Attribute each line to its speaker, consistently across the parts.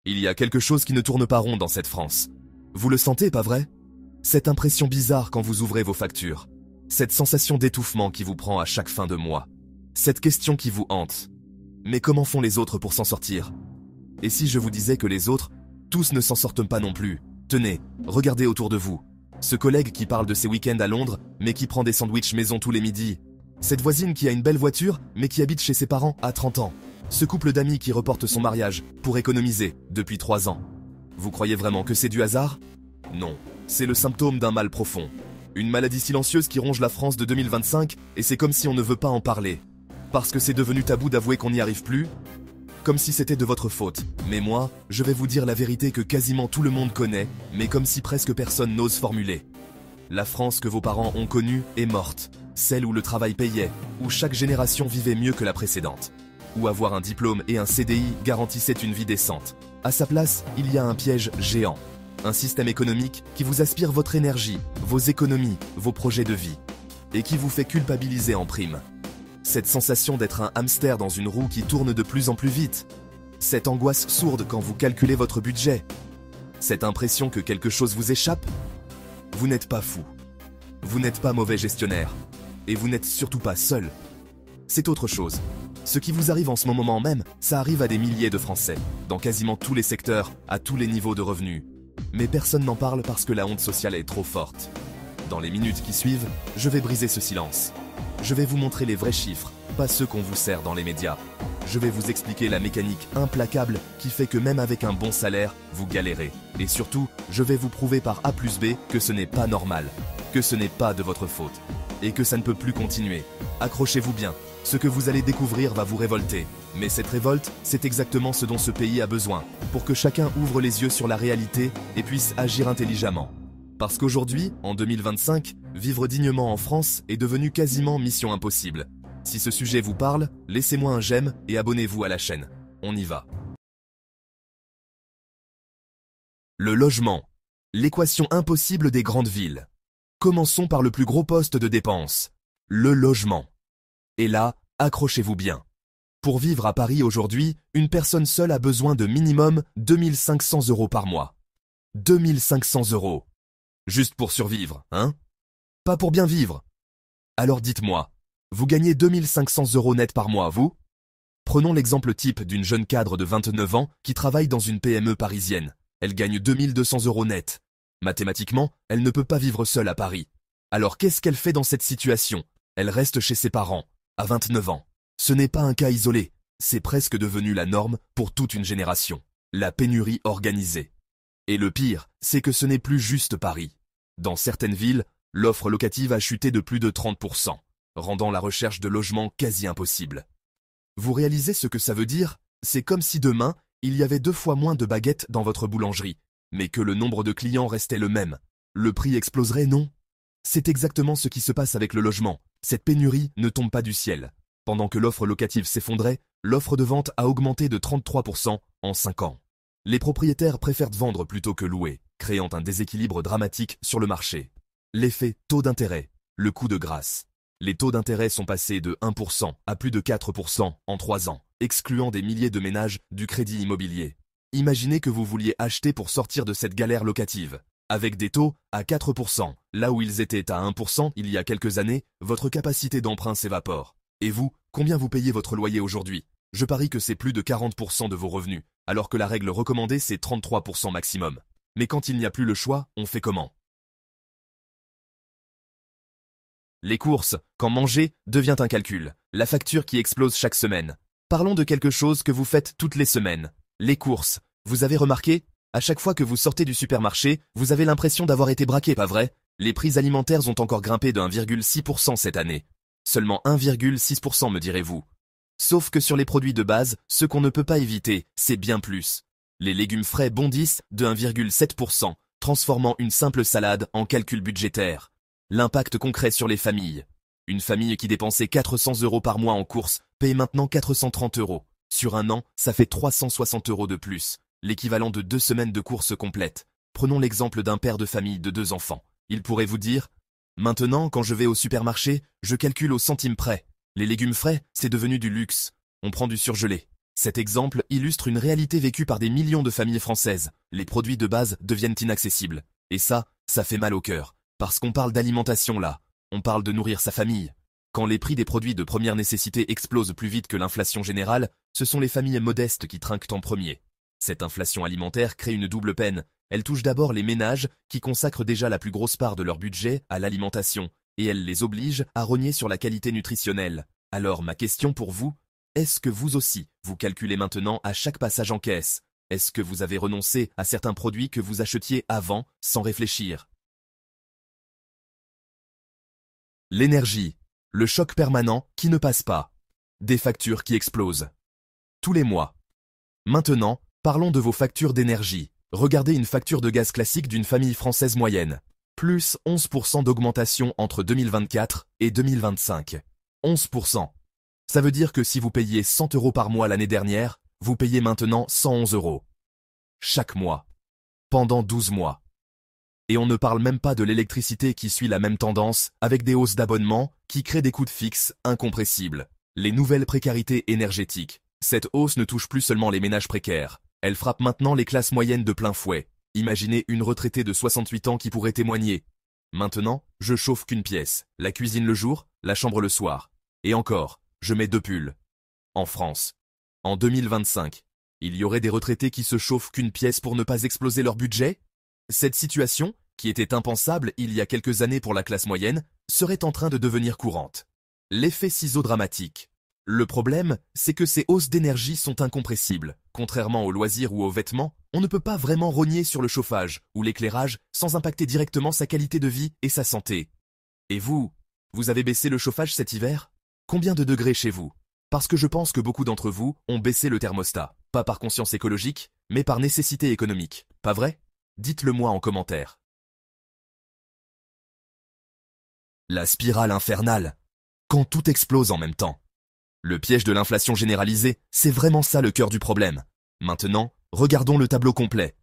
Speaker 1: Il y a quelque chose qui ne tourne pas rond dans cette France. Vous le sentez, pas vrai? Cette impression bizarre quand vous ouvrez vos factures. Cette sensation d'étouffement qui vous prend à chaque fin de mois. Cette question qui vous hante. Mais comment font les autres pour s'en sortir? Et si je vous disais que les autres, tous ne s'en sortent pas non plus? Tenez, regardez autour de vous. Ce collègue qui parle de ses week-ends à Londres, mais qui prend des sandwichs maison tous les midis. Cette voisine qui a une belle voiture, mais qui habite chez ses parents à 30 ans. Ce couple d'amis qui reporte son mariage pour économiser depuis 3 ans. Vous croyez vraiment que c'est du hasard? Non, c'est le symptôme d'un mal profond. Une maladie silencieuse qui ronge la France de 2025, et c'est comme si on ne veut pas en parler. Parce que c'est devenu tabou d'avouer qu'on n'y arrive plus? Comme si c'était de votre faute. Mais moi, je vais vous dire la vérité que quasiment tout le monde connaît, mais comme si presque personne n'ose formuler. La France que vos parents ont connue est morte. Celle où le travail payait, où chaque génération vivait mieux que la précédente. Où avoir un diplôme et un CDI garantissait une vie décente. À sa place, il y a un piège géant. Un système économique qui vous aspire votre énergie, vos économies, vos projets de vie. Et qui vous fait culpabiliser en prime. Cette sensation d'être un hamster dans une roue qui tourne de plus en plus vite. Cette angoisse sourde quand vous calculez votre budget. Cette impression que quelque chose vous échappe. Vous n'êtes pas fou. Vous n'êtes pas mauvais gestionnaire. Et vous n'êtes surtout pas seul. C'est autre chose. Ce qui vous arrive en ce moment même, ça arrive à des milliers de Français, dans quasiment tous les secteurs, à tous les niveaux de revenus. Mais personne n'en parle parce que la honte sociale est trop forte. Dans les minutes qui suivent, je vais briser ce silence. Je vais vous montrer les vrais chiffres, pas ceux qu'on vous sert dans les médias. Je vais vous expliquer la mécanique implacable qui fait que même avec un bon salaire, vous galérez. Et surtout, je vais vous prouver par A plus B que ce n'est pas normal, que ce n'est pas de votre faute, et que ça ne peut plus continuer. Accrochez-vous bien, ce que vous allez découvrir va vous révolter. Mais cette révolte, c'est exactement ce dont ce pays a besoin, pour que chacun ouvre les yeux sur la réalité et puisse agir intelligemment. Parce qu'aujourd'hui, en 2025, vivre dignement en France est devenu quasiment mission impossible. Si ce sujet vous parle, laissez-moi un j'aime et abonnez-vous à la chaîne. On y va. Le logement. L'équation impossible des grandes villes. Commençons par le plus gros poste de dépense. Le logement. Et là, accrochez-vous bien. Pour vivre à Paris aujourd'hui, une personne seule a besoin de minimum 2500 € par mois. 2500 €. Juste pour survivre, hein? Pas pour bien vivre. Alors dites-moi, vous gagnez 2500 € net par mois, vous? Prenons l'exemple type d'une jeune cadre de 29 ans qui travaille dans une PME parisienne. Elle gagne 2200 € net. Mathématiquement, elle ne peut pas vivre seule à Paris. Alors qu'est-ce qu'elle fait dans cette situation? Elle reste chez ses parents, à 29 ans. Ce n'est pas un cas isolé, c'est presque devenu la norme pour toute une génération. La pénurie organisée. Et le pire, c'est que ce n'est plus juste Paris. Dans certaines villes, l'offre locative a chuté de plus de 30%, rendant la recherche de logements quasi impossible. Vous réalisez ce que ça veut dire? C'est comme si demain, il y avait 2 fois moins de baguettes dans votre boulangerie, mais que le nombre de clients restait le même. Le prix exploserait, non? C'est exactement ce qui se passe avec le logement. Cette pénurie ne tombe pas du ciel. Pendant que l'offre locative s'effondrait, l'offre de vente a augmenté de 33% en 5 ans. Les propriétaires préfèrent vendre plutôt que louer, créant un déséquilibre dramatique sur le marché. L'effet taux d'intérêt, le coup de grâce. Les taux d'intérêt sont passés de 1% à plus de 4% en 3 ans, excluant des milliers de ménages du crédit immobilier. Imaginez que vous vouliez acheter pour sortir de cette galère locative. Avec des taux à 4%, là où ils étaient à 1% il y a quelques années, votre capacité d'emprunt s'évapore. Et vous, combien vous payez votre loyer aujourd'hui? Je parie que c'est plus de 40% de vos revenus, alors que la règle recommandée c'est 33% maximum. Mais quand il n'y a plus le choix, on fait comment? Les courses, quand manger, devient un calcul. La facture qui explose chaque semaine. Parlons de quelque chose que vous faites toutes les semaines. Les courses. Vous avez remarqué? À chaque fois que vous sortez du supermarché, vous avez l'impression d'avoir été braqué, pas vrai? Les prix alimentaires ont encore grimpé de 1,6% cette année. Seulement 1,6% me direz-vous. Sauf que sur les produits de base, ce qu'on ne peut pas éviter, c'est bien plus. Les légumes frais bondissent de 1,7%, transformant une simple salade en calcul budgétaire. L'impact concret sur les familles. Une famille qui dépensait 400 € par mois en courses paye maintenant 430 €. Sur un an, ça fait 360 € de plus, l'équivalent de 2 semaines de courses complètes. Prenons l'exemple d'un père de famille de 2 enfants. Il pourrait vous dire « Maintenant, quand je vais au supermarché, je calcule au centime près. Les légumes frais, c'est devenu du luxe. On prend du surgelé. Cet exemple illustre une réalité vécue par des millions de familles françaises. Les produits de base deviennent inaccessibles. Et ça fait mal au cœur. Parce qu'on parle d'alimentation là. On parle de nourrir sa famille. Quand les prix des produits de première nécessité explosent plus vite que l'inflation générale, ce sont les familles modestes qui trinquent en premier. Cette inflation alimentaire crée une double peine. Elle touche d'abord les ménages, qui consacrent déjà la plus grosse part de leur budget à l'alimentation, et elle les oblige à rogner sur la qualité nutritionnelle. Alors ma question pour vous, est-ce que vous aussi, vous calculez maintenant à chaque passage en caisse? Est-ce que vous avez renoncé à certains produits que vous achetiez avant, sans réfléchir? L'énergie. Le choc permanent qui ne passe pas. Des factures qui explosent. Tous les mois. Maintenant, parlons de vos factures d'énergie. Regardez une facture de gaz classique d'une famille française moyenne. Plus 11% d'augmentation entre 2024 et 2025. 11%. Ça veut dire que si vous payiez 100 € par mois l'année dernière, vous payez maintenant 111 €. Chaque mois. Pendant 12 mois. Et on ne parle même pas de l'électricité qui suit la même tendance, avec des hausses d'abonnement qui créent des coûts fixes incompressibles. Les nouvelles précarités énergétiques. Cette hausse ne touche plus seulement les ménages précaires. Elle frappe maintenant les classes moyennes de plein fouet. Imaginez une retraitée de 68 ans qui pourrait témoigner. Maintenant, je chauffe qu'une pièce. La cuisine le jour, la chambre le soir. Et encore, je mets 2 pulls. En France. En 2025, il y aurait des retraités qui se chauffent qu'une pièce pour ne pas exploser leur budget? Cette situation, qui était impensable il y a quelques années pour la classe moyenne, serait en train de devenir courante. L'effet ciseau dramatique. Le problème, c'est que ces hausses d'énergie sont incompressibles. Contrairement aux loisirs ou aux vêtements, on ne peut pas vraiment rogner sur le chauffage ou l'éclairage sans impacter directement sa qualité de vie et sa santé. Et vous avez baissé le chauffage cet hiver? Combien de degrés chez vous? Parce que je pense que beaucoup d'entre vous ont baissé le thermostat, pas par conscience écologique, mais par nécessité économique, pas vrai? Dites-le moi en commentaire. La spirale infernale. Quand tout explose en même temps. Le piège de l'inflation généralisée, c'est vraiment ça le cœur du problème. Maintenant, regardons le tableau complet.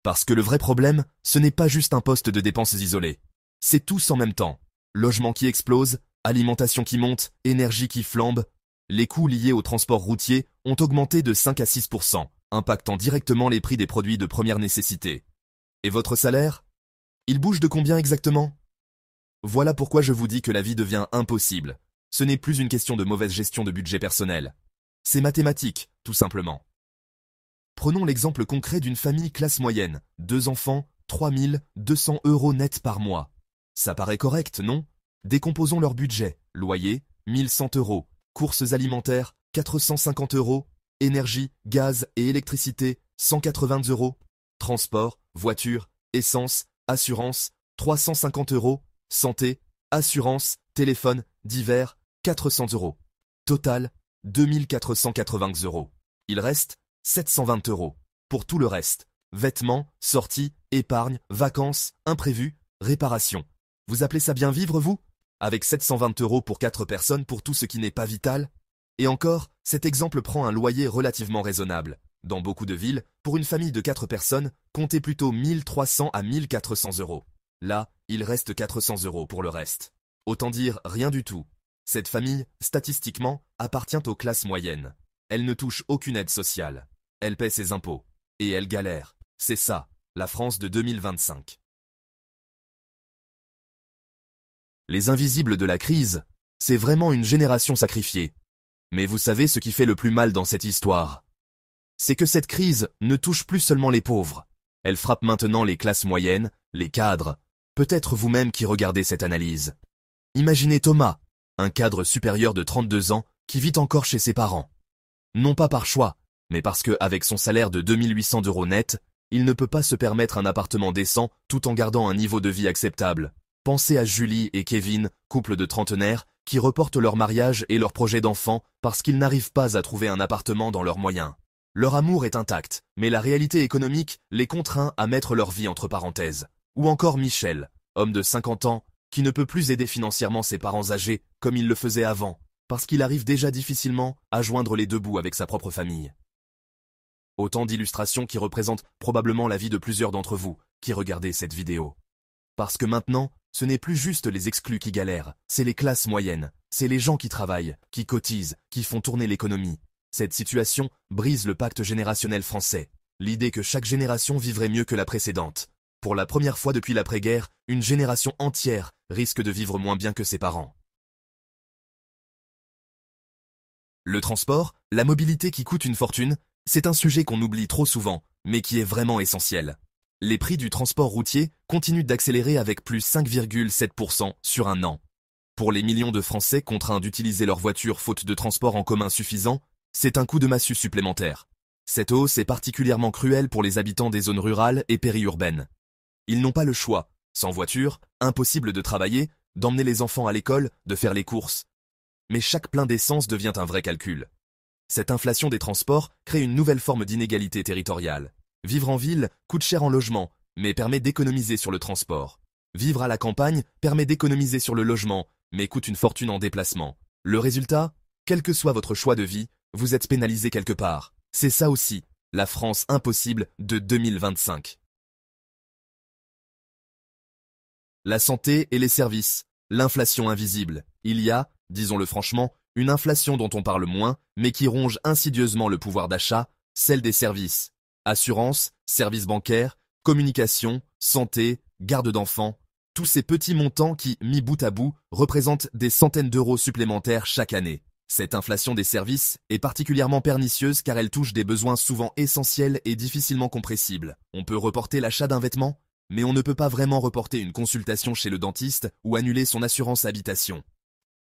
Speaker 1: Parce que le vrai problème, ce n'est pas juste un poste de dépenses isolé. C'est tous en même temps. Logement qui explose, alimentation qui monte, énergie qui flambe. Les coûts liés au transport routier ont augmenté de 5 à 6%, impactant directement les prix des produits de première nécessité. Et votre salaire? Il bouge de combien exactement? Voilà pourquoi je vous dis que la vie devient impossible. Ce n'est plus une question de mauvaise gestion de budget personnel. C'est mathématique, tout simplement. Prenons l'exemple concret d'une famille classe moyenne, 2 enfants, 3 200 € net par mois. Ça paraît correct, non? Décomposons leur budget, loyer, 1100 €, courses alimentaires, 450 €, énergie, gaz et électricité, 180 €, transport, voiture, essence, assurance, 350 €, santé, assurance, téléphone, divers, 400 €. Total, 2480 €. Il reste 720 €. Pour tout le reste, vêtements, sorties, épargne, vacances, imprévus, réparation. Vous appelez ça bien vivre, vous? Avec 720 € pour 4 personnes pour tout ce qui n'est pas vital? Et encore, cet exemple prend un loyer relativement raisonnable. Dans beaucoup de villes, pour une famille de 4 personnes, comptez plutôt 1300 à 1400 €. Là, il reste 400 € pour le reste. Autant dire rien du tout. Cette famille, statistiquement, appartient aux classes moyennes. Elle ne touche aucune aide sociale. Elle paie ses impôts. Et elle galère. C'est ça, la France de 2025. Les invisibles de la crise, c'est vraiment une génération sacrifiée. Mais vous savez ce qui fait le plus mal dans cette histoire? C'est que cette crise ne touche plus seulement les pauvres. Elle frappe maintenant les classes moyennes, les cadres. Peut-être vous-même qui regardez cette analyse. Imaginez Thomas, un cadre supérieur de 32 ans qui vit encore chez ses parents. Non pas par choix, mais parce qu'avec son salaire de 2800 € net, il ne peut pas se permettre un appartement décent tout en gardant un niveau de vie acceptable. Pensez à Julie et Kevin, couple de trentenaires, qui reportent leur mariage et leur projet d'enfant parce qu'ils n'arrivent pas à trouver un appartement dans leurs moyens. Leur amour est intact, mais la réalité économique les contraint à mettre leur vie entre parenthèses. Ou encore Michel, homme de 50 ans, qui ne peut plus aider financièrement ses parents âgés comme il le faisait avant, parce qu'il arrive déjà difficilement à joindre les deux bouts avec sa propre famille. Autant d'illustrations qui représentent probablement la vie de plusieurs d'entre vous qui regardez cette vidéo. Parce que maintenant, ce n'est plus juste les exclus qui galèrent, c'est les classes moyennes, c'est les gens qui travaillent, qui cotisent, qui font tourner l'économie. Cette situation brise le pacte générationnel français, l'idée que chaque génération vivrait mieux que la précédente. Pour la première fois depuis l'après-guerre, une génération entière risque de vivre moins bien que ses parents. Le transport, la mobilité qui coûte une fortune, c'est un sujet qu'on oublie trop souvent, mais qui est vraiment essentiel. Les prix du transport routier continuent d'accélérer avec plus 5,7% sur un an. Pour les millions de Français contraints d'utiliser leur voiture faute de transport en commun suffisant, c'est un coup de massue supplémentaire. Cette hausse est particulièrement cruelle pour les habitants des zones rurales et périurbaines. Ils n'ont pas le choix. Sans voiture, impossible de travailler, d'emmener les enfants à l'école, de faire les courses. Mais chaque plein d'essence devient un vrai calcul. Cette inflation des transports crée une nouvelle forme d'inégalité territoriale. Vivre en ville coûte cher en logement, mais permet d'économiser sur le transport. Vivre à la campagne permet d'économiser sur le logement, mais coûte une fortune en déplacement. Le résultat, quel que soit votre choix de vie, vous êtes pénalisé quelque part. C'est ça aussi, la France impossible de 2025. La santé et les services, l'inflation invisible. Il y a, disons-le franchement, une inflation dont on parle moins, mais qui ronge insidieusement le pouvoir d'achat, celle des services. Assurance, services bancaires, communication, santé, garde d'enfants, tous ces petits montants qui, mis bout à bout, représentent des centaines d'euros supplémentaires chaque année. Cette inflation des services est particulièrement pernicieuse car elle touche des besoins souvent essentiels et difficilement compressibles. On peut reporter l'achat d'un vêtement, mais on ne peut pas vraiment reporter une consultation chez le dentiste ou annuler son assurance habitation.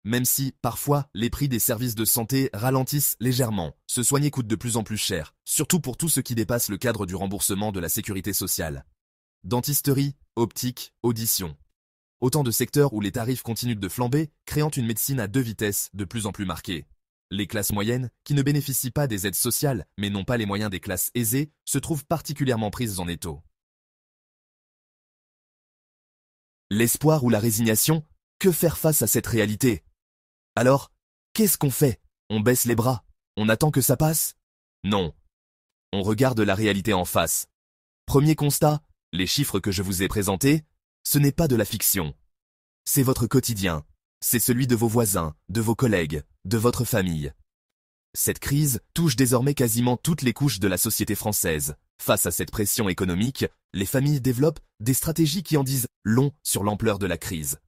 Speaker 1: Même si, parfois, les prix des services de santé ralentissent légèrement, se soigner coûte de plus en plus cher, surtout pour tout ce qui dépasse le cadre du remboursement de la sécurité sociale. Dentisterie, optique, audition. Autant de secteurs où les tarifs continuent de flamber, créant une médecine à deux vitesses de plus en plus marquée. Les classes moyennes, qui ne bénéficient pas des aides sociales, mais n'ont pas les moyens des classes aisées, se trouvent particulièrement prises en étau. L'espoir ou la résignation, que faire face à cette réalité? Alors, qu'est-ce qu'on fait? On baisse les bras? On attend que ça passe? Non. On regarde la réalité en face. Premier constat, les chiffres que je vous ai présentés, ce n'est pas de la fiction. C'est votre quotidien. C'est celui de vos voisins, de vos collègues, de votre famille. Cette crise touche désormais quasiment toutes les couches de la société française. Face à cette pression économique, les familles développent des stratégies qui en disent long sur l'ampleur de la crise.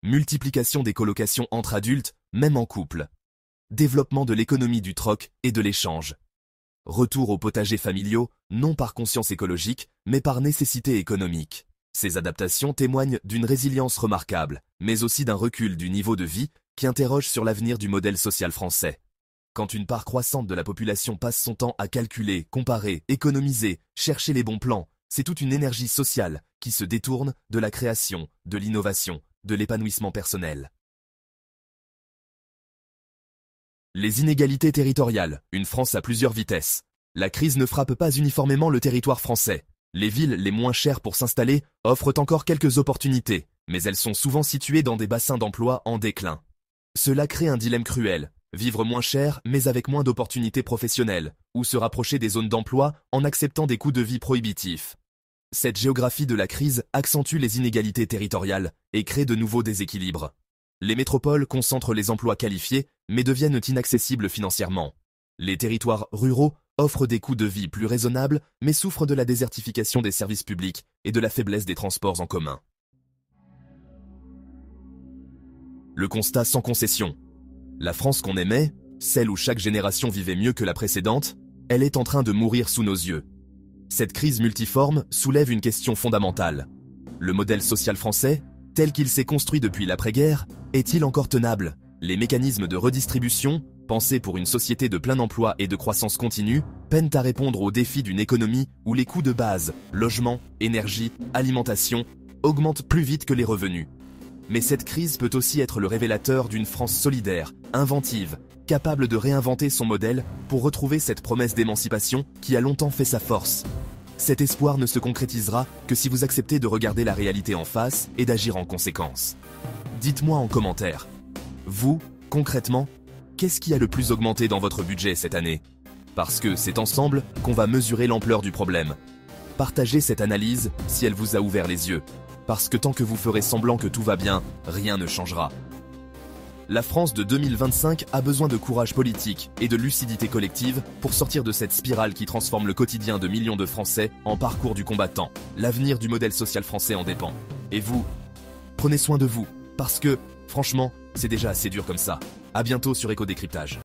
Speaker 1: Multiplication des colocations entre adultes, même en couple. Développement de l'économie du troc et de l'échange. Retour aux potagers familiaux, non par conscience écologique, mais par nécessité économique. Ces adaptations témoignent d'une résilience remarquable, mais aussi d'un recul du niveau de vie qui interroge sur l'avenir du modèle social français. Quand une part croissante de la population passe son temps à calculer, comparer, économiser, chercher les bons plans, c'est toute une énergie sociale qui se détourne de la création, de l'innovation, de l'épanouissement personnel. Les inégalités territoriales, une France à plusieurs vitesses. La crise ne frappe pas uniformément le territoire français. Les villes les moins chères pour s'installer offrent encore quelques opportunités, mais elles sont souvent situées dans des bassins d'emploi en déclin. Cela crée un dilemme cruel, vivre moins cher mais avec moins d'opportunités professionnelles, ou se rapprocher des zones d'emploi en acceptant des coûts de vie prohibitifs. Cette géographie de la crise accentue les inégalités territoriales et crée de nouveaux déséquilibres. Les métropoles concentrent les emplois qualifiés mais deviennent inaccessibles financièrement. Les territoires ruraux offrent des coûts de vie plus raisonnables mais souffrent de la désertification des services publics et de la faiblesse des transports en commun. Le constat sans concession. La France qu'on aimait, celle où chaque génération vivait mieux que la précédente, elle est en train de mourir sous nos yeux. Cette crise multiforme soulève une question fondamentale. Le modèle social français, tel qu'il s'est construit depuis l'après-guerre, est-il encore tenable? Les mécanismes de redistribution, pensés pour une société de plein emploi et de croissance continue, peinent à répondre aux défis d'une économie où les coûts de base, logement, énergie, alimentation, augmentent plus vite que les revenus. Mais cette crise peut aussi être le révélateur d'une France solidaire, inventive, capable de réinventer son modèle pour retrouver cette promesse d'émancipation qui a longtemps fait sa force. Cet espoir ne se concrétisera que si vous acceptez de regarder la réalité en face et d'agir en conséquence. Dites-moi en commentaire. Vous, concrètement, qu'est-ce qui a le plus augmenté dans votre budget cette année? Parce que c'est ensemble qu'on va mesurer l'ampleur du problème. Partagez cette analyse si elle vous a ouvert les yeux. Parce que tant que vous ferez semblant que tout va bien, rien ne changera. La France de 2025 a besoin de courage politique et de lucidité collective pour sortir de cette spirale qui transforme le quotidien de millions de Français en parcours du combattant. L'avenir du modèle social français en dépend. Et vous, prenez soin de vous, parce que, franchement, c'est déjà assez dur comme ça. À bientôt sur Éco Décryptage.